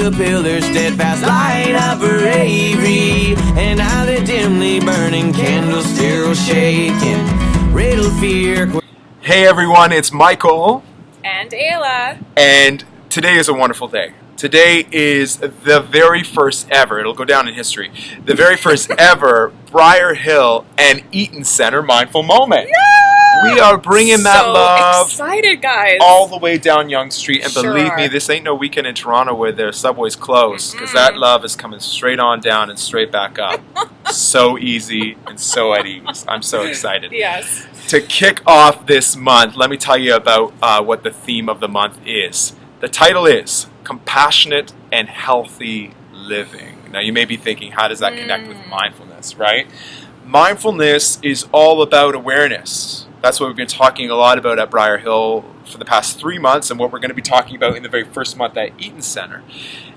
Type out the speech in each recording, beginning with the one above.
the pillar's steadfast light of her Avery, and how the dimly burning candle still shaking, riddled fear. Hey everyone, it's Michael. And Ayla. And today is a wonderful day. Today is the very first ever, it'll go down in history, the very first ever Briarhill and Eaton Center Mindful Moment. Yeah! We are bringing that love excited, guys. all the way down Yonge Street. And Sure believe me, are. this ain't no weekend in Toronto where their subway's closed, because that love is coming straight on down and straight back up. So easy and so at ease. I'm so excited. Yes. To kick off this month, let me tell you about what the theme of the month is. The title is Compassionate and Healthy Living. Now you may be thinking, how does that connect with mindfulness, right? Mindfulness is all about awareness. That's what we've been talking a lot about at Briarhill for the past 3 months, and what we're going to be talking about in the very first month at Eaton Center.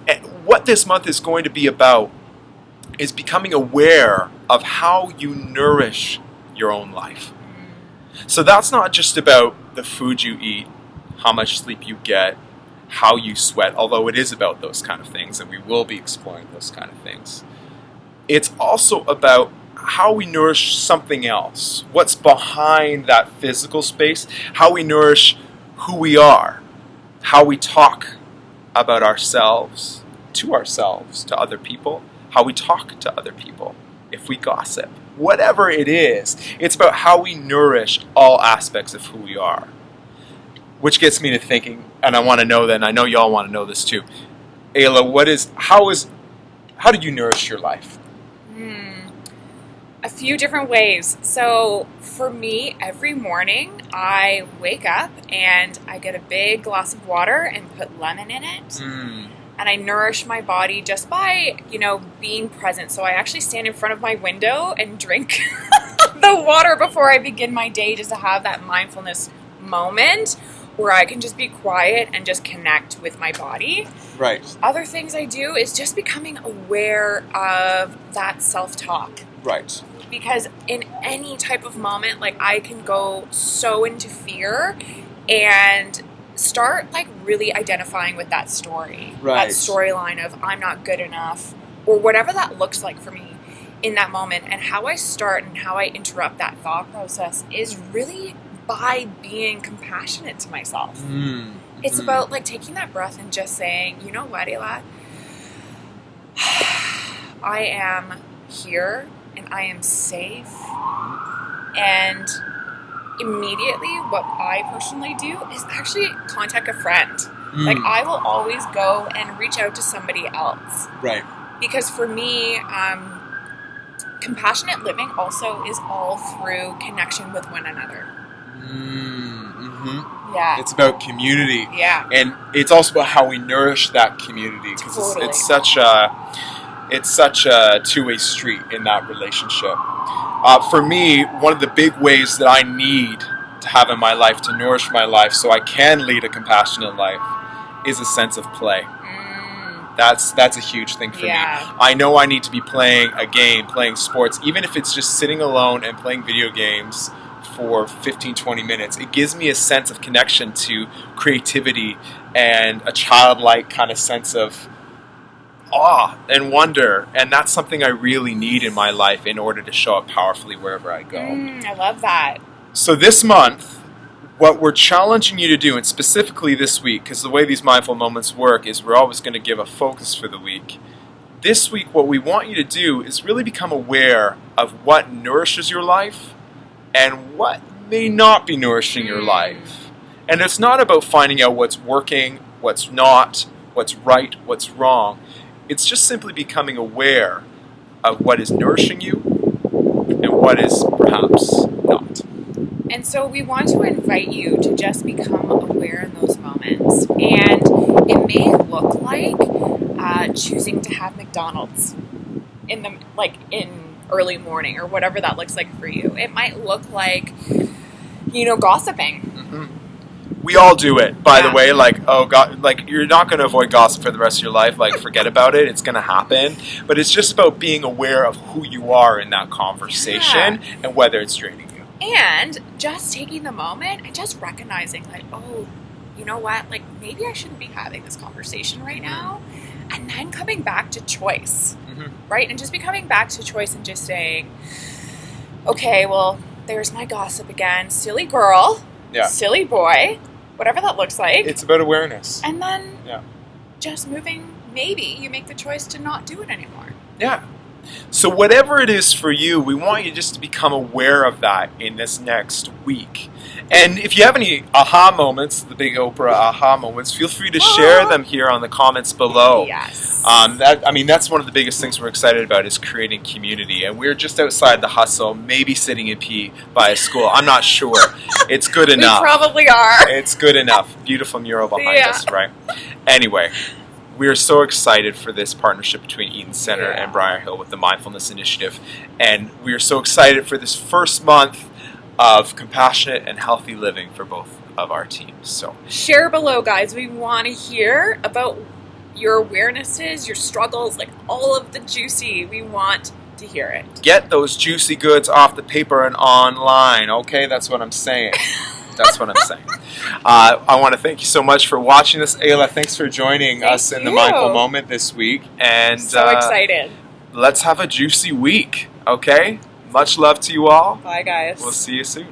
And what this month is going to be about is becoming aware of how you nourish your own life. So that's not just about the food you eat, how much sleep you get, how you sweat, although it is about those kind of things, and we will be exploring those kind of things. It's also about how we nourish something else, what's behind that physical space, how we nourish who we are, how we talk about ourselves, to other people, how we talk to other people, if we gossip, whatever it is. It's about how we nourish all aspects of who we are. Which gets me to thinking, and I want to know that, and I know y'all want to know this too. Ayla, how do you nourish your life? A few different ways. So for me, every morning I wake up and I get a big glass of water and put lemon in it. And I nourish my body just by, being present. So I actually stand in front of my window and drink the water before I begin my day, just to have that mindfulness moment where I can just be quiet and just connect with my body. Right. Other things I do is just becoming aware of that self-talk. Right. Because in any type of moment, I can go so into fear and start really identifying with that story. Right. That storyline of I'm not good enough, or whatever that looks like for me in that moment. And how I start and how I interrupt that thought process is really by being compassionate to myself. It's about taking that breath and just saying, you know what, Ela? I am here and I am safe. And immediately what I personally do is actually contact a friend. I will always go and reach out to somebody else. Right. Because for me, compassionate living also is all through connection with one another. Yeah. It's about community. Yeah. And it's also about how we nourish that community, because Totally. it's such a two-way street in that relationship. For me, one of the big ways that I need to have in my life to nourish my life so I can lead a compassionate life is a sense of play. That's a huge thing for me. I know I need to be playing a game, playing sports, even if it's just sitting alone and playing video games for 15-20 minutes. It gives me a sense of connection to creativity and a childlike kind of sense of awe and wonder, and that's something I really need in my life in order to show up powerfully wherever I go. I love that. So this month, what we're challenging you to do, and specifically this week, because the way these mindful moments work is we're always going to give a focus for the week. This week, what we want you to do is really become aware of what nourishes your life and what may not be nourishing your life. And it's not about finding out what's working, what's not, what's right, what's wrong. It's just simply becoming aware of what is nourishing you and what is perhaps not. And so we want to invite you to just become aware in those moments. And it may look like choosing to have McDonald's in early morning, or whatever that looks like for you. It might look like, gossiping. We all do it, by the way. You're not going to avoid gossip for the rest of your life. Forget about it. It's going to happen. But it's just about being aware of who you are in that conversation and whether it's draining you. And just taking the moment and just recognizing, oh, you know what? Maybe I shouldn't be having this conversation right now. And then coming back to choice, Mm-hmm. right? And just be coming back to choice and just saying, okay, well, there's my gossip again. Silly girl, Yeah. silly boy, whatever that looks like. It's about awareness. And then Yeah. just moving, maybe you make the choice to not do it anymore. Yeah. So whatever it is for you, we want you just to become aware of that in this next week. And if you have any aha moments, the big Oprah aha moments, feel free to share them here on the comments below. Yes. That's one of the biggest things we're excited about is creating community. And we're just outside the hustle, maybe sitting in P by a school. I'm not sure. It's good enough. We probably are. It's good enough. Beautiful mural behind Yeah. us, right? Anyway, we are so excited for this partnership between Eaton Center and Briarhill with the Mindfulness Initiative. And we are so excited for this first month of compassionate and healthy living for both of our teams. So Share below, guys. We want to hear about your awarenesses, your struggles, like all of the juicy. We want to hear it. get those juicy goods off the paper and online. Okay, that's what I'm saying. That's what I'm saying. I want to thank you so much for watching this. Ayla, thanks for joining us in the you. Mindful Moment this week. And So excited. let's have a juicy week, okay? Much love to you all. Bye, guys. We'll see you soon.